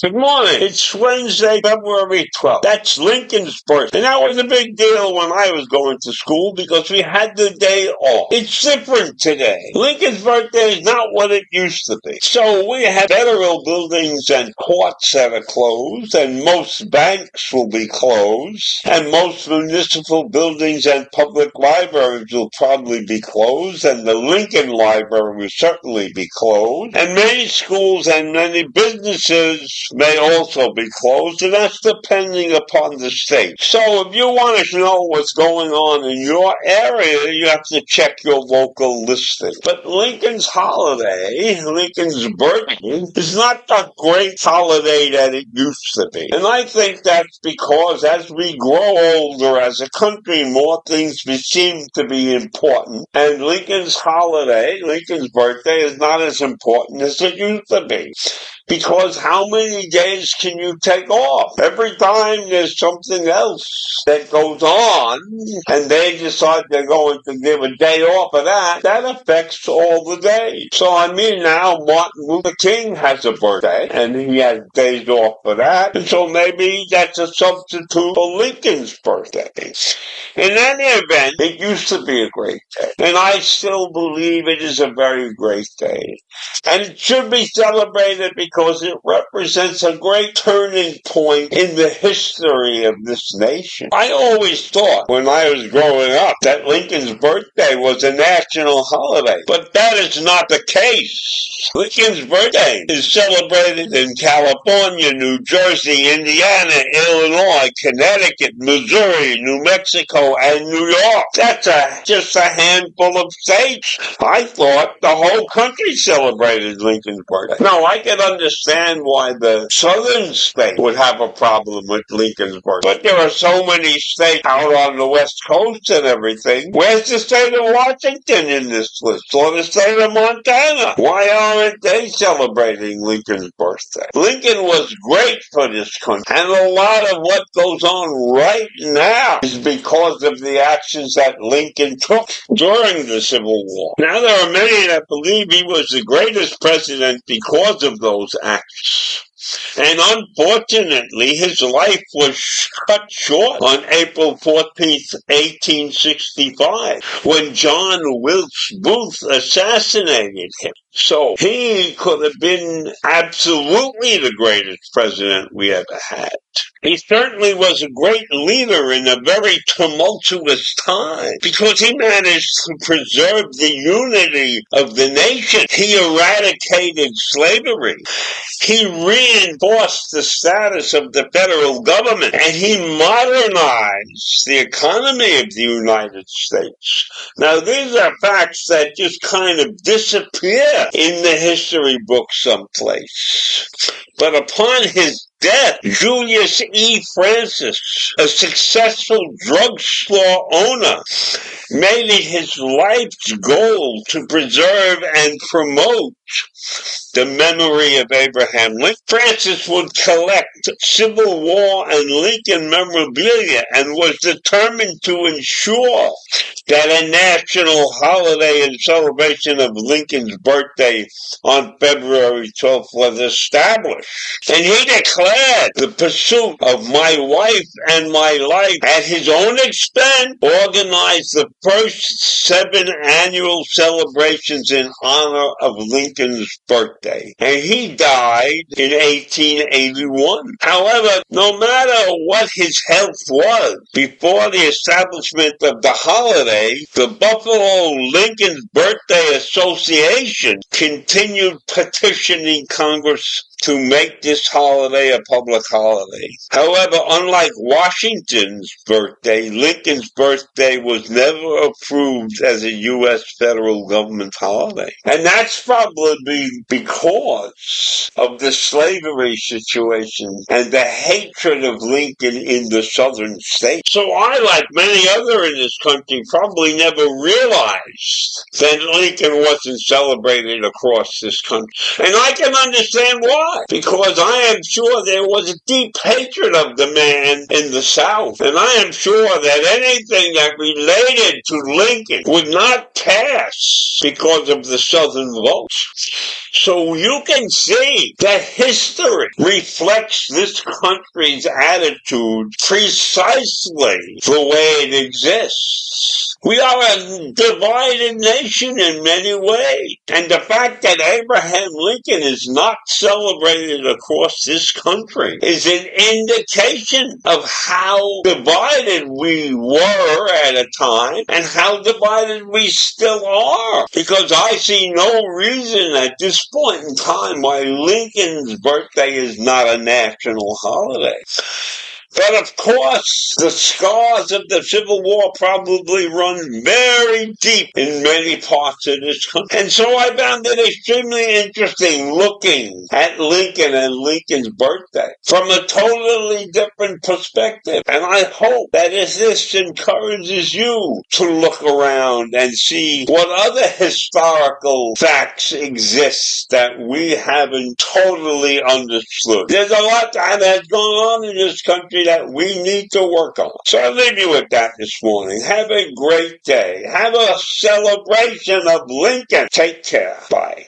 Good morning. It's Wednesday, February 12th. That's Lincoln's birthday. And that was a big deal when I was going to school because we had the day off. It's different today. Lincoln's birthday is not what it used to be. So we have federal buildings and courts that are closed, and most banks will be closed, and most municipal buildings and public libraries will probably be closed, and the Lincoln Library will certainly be closed, and many schools and many businesses may also be closed, and that's depending upon the state. So if you want to know what's going on in your area, you have to check your local listing. But Lincoln's holiday, Lincoln's birthday, is not the great holiday that it used to be. And I think that's because as we grow older as a country, more things seem to be important. And Lincoln's holiday, Lincoln's birthday, is not as important as it used to be. Because how many days can you take off? Every time there's something else that goes on, and they decide they're going to give a day off of that, that affects all the days. So I mean now Martin Luther King has a birthday, and he has days off for that, and so maybe that's a substitute for Lincoln's birthday. In any event, it used to be a great day, and I still believe it is a very great day. And it should be celebrated because it represents a great turning point in the history of this nation. I always thought when I was growing up that Lincoln's birthday was a national holiday, but that is not the case. Lincoln's birthday is celebrated in California, New Jersey, Indiana, Illinois, Connecticut, Missouri, New Mexico, and New York. That's just a handful of states. I thought the whole country celebrated Lincoln's birthday. Now, I can understand why the southern states would have a problem with Lincoln's birthday, but there are so many states out on the West Coast and everything. Where's the state of Washington in this list? Or the state of Montana? Why aren't they celebrating Lincoln's birthday? Lincoln was great for this country, and a lot of what goes on right now is because of the actions that Lincoln took during the Civil War. Now, there are many that believe he was the greatest president because of those acts. And unfortunately, his life was cut short on April 14th, 1865, when John Wilkes Booth assassinated him. So he could have been absolutely the greatest president we ever had. He certainly was a great leader in a very tumultuous time because he managed to preserve the unity of the nation. He eradicated slavery. He reinforced the status of the federal government, and he modernized the economy of the United States. Now, these are facts that just kind of disappear in the history books someplace. But upon his death, Julius E. Francis, a successful drugstore owner, made it his life's goal to preserve and promote the memory of Abraham Lincoln. Francis would collect Civil War and Lincoln memorabilia and was determined to ensure that a national holiday in celebration of Lincoln's birthday on February 12th was established. And he declared led the pursuit of my wife and my life at his own expense, organized the first 7 annual celebrations in honor of Lincoln's birthday. And he died in 1881. However, no matter what his health was, before the establishment of the holiday, the Buffalo Lincoln's Birthday Association continued petitioning Congress to make this holiday a public holiday. However, unlike Washington's birthday, Lincoln's birthday was never approved as a U.S. federal government holiday. And that's probably because of the slavery situation and the hatred of Lincoln in the southern states. So I, like many others in this country, probably never realized that Lincoln wasn't celebrated across this country. And I can understand why. Because I am sure there was a deep hatred of the man in the South. And I am sure that anything that related to Lincoln would not pass because of the Southern votes. So you can see that history reflects this country's attitude precisely the way it exists. We are a divided nation in many ways. And the fact that Abraham Lincoln is not celebrated across this country is an indication of how divided we were at a time and how divided we still are. Because I see no reason at this point in time why Lincoln's birthday is not a national holiday. But of course, the scars of the Civil War probably run very deep in many parts of this country. And so I found it extremely interesting looking at Lincoln and Lincoln's birthday from a totally different perspective. And I hope that if this encourages you to look around and see what other historical facts exist that we haven't totally understood. There's a lot that has gone on in this country that we need to work on. So I leave you with that this morning. Have a great day. Have a celebration of Lincoln. Take care. Bye.